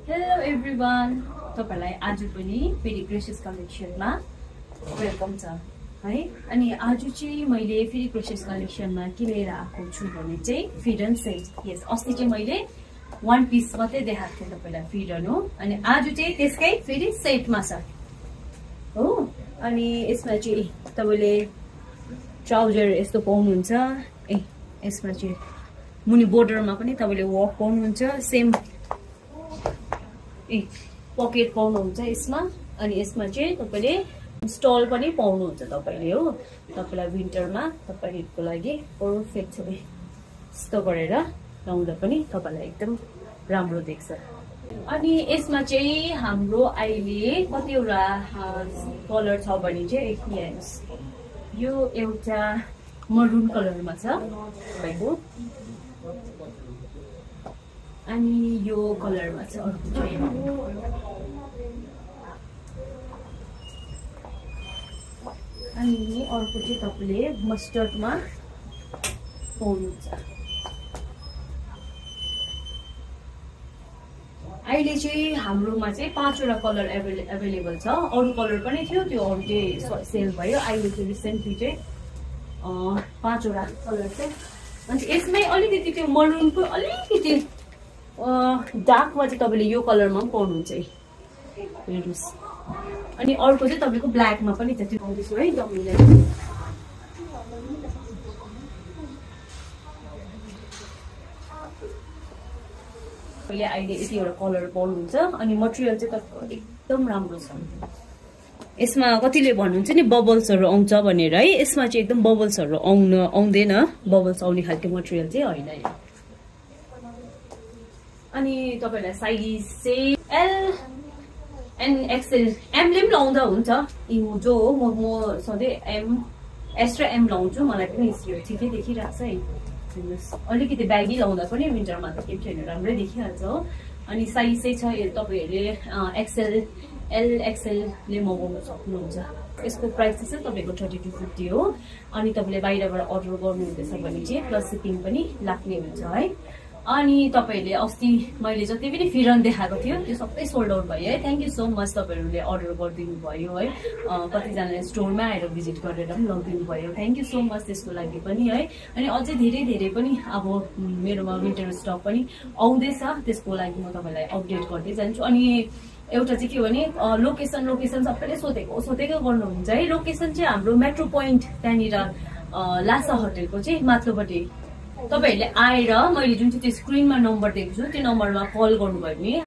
Hello everyone. तपाईलाई आज पनि फेरि ग्रेसियस कलेक्सनमा वेलकम छ है। अनि आज चाहिँ मैले फेरि ग्रेसियस कलेक्सनमा के लिएर आएको छु भने चाहिँ फिडन सेट। यस, अस्ति चाहिँ मैले वन पीस मात्रै देखाएको थिएँ तपाईलाई फिडन हो। अनि आज चाहिँ त्यसकै फेरि सेटमा छ हो। अनि यसमा चाहिँ तपाईले ट्राउजर यस्तो पाउनुहुन्छ। यसमा चाहिँ मुनि बोर्डरमा पनि तपाईले वर्क पाउनुहुन्छ। सेम पकेट पाउनुहुन्छ यसमा। अनि यसमा चाहिँ तपाईले स्टल पनि पाउनुहुन्छ तपाईले हो। तपाईलाई विन्टरमा तपाईहरुको लागि पर्फेक्ट छ। यस्तो गरेर लाउँदा पनि तपाईलाई एकदम राम्रो देख्छ। अनि यसमा चाहिँ हाम्रो अहिले कतिवटा कलर छ भने चाहिँ हेर्नुस्, यो एउटा मरून कलरमा छ तपाईको। अनि यो कलरमा छ अर्को चाहिँ। अनि अर्को चाहिँ तपाईले मस्टर्डमा पाउनुहुन्छ। अहिले चाहिँ हाम्रोमा चाहिँ 5वटा कलर एभाइलेबल छ। अरू कलर पनि थियो, त्यो अरू चाहिँ सेल भयो। अहिले चाहिँ रिसेन्टली चाहिँ 5वटा कलर चाहिँ। अनि यसमै अलिकति त्यो मरुनको अलिकति डार्कमा चाहिँ तपाईले यो कलरमा पनि पाउनुहुन्छ हेर्नुस्। अनि अर्को चाहिँ तपाईको ब्ल्याकमा पनि छ, त्यो पाउँदैछु है तपाईँले। अहिले यतिवटा कलर पाउनुहुन्छ। अनि मटेरियल चाहिँ तपाईको एकदम राम्रो छ। यसमा कतिले भन्नुहुन्छ नि बबल्सहरू आउँछ भनेर है। यसमा चाहिँ एकदम बबल्सहरू आउँदैन। बबल्स आउने खालको मटेरियल चाहिँ होइन यो। अनि तपाईलाई साइज चाहिँ एल एन्ड एक्सएल, एमले पनि लाउँदा हुन्छ। जो हो म सधैँ एस र एम लाउँछु। मलाई पनि ठिकै देखिरहेको छ है। हेर्नुहोस्, अलिकति ब्यागी लाउँदा पनि विन्टरमा त केही छैन, राम्रै देखिहाल्छ हो। अनि साइज चाहिँ छ तपाईहरुले एक्सएल एल एक्सएलले मगाउन सक्नुहुन्छ। यसको प्राइस चाहिँ तपाईको 3250 हो। अनि तपाईले बाहिरबाट अर्डर गर्नुहुँदैछ भने चाहिँ प्लस सिपिङ पनि लाग्ने हुन्छ है। अनि तपाईहरुले अस्ति मैले जति पनि फिरन देखाएको थियो त्यो सबै सोल्ड आउट भयो है। थ्यांक यू सो मच तपाईहरुले अर्डर गरिदिनु भयो है। कतिजनाले स्टोरमा आएर भिजिट गरेर पनि लगिदिनु भयो। थ्यांक यू सो मच त्यसको लागि पनि है। अनि अझै धेरै पनि अब मेरोमा विन्टर स्टक पनि आउँदैछ, त्यसको लागि म तपाईलाई अपडेट गर्दै जान्छु। अनि एउटा चाहिँ के भने लोकेसन सबैले सोधेको गर्नुहुन्छ है। लोकेसन चाहिँ हाम्रो मेट्रो पोइन्ट त्यहाँनिर लासा होटलको चाहिँ माथिल्लोपट्टि। तपाईहरुले आएर मैले जुन चाहिँ त्यो स्क्रिनमा नम्बर दिएको छु त्यो नम्बरमा कल गर्नुभयो भने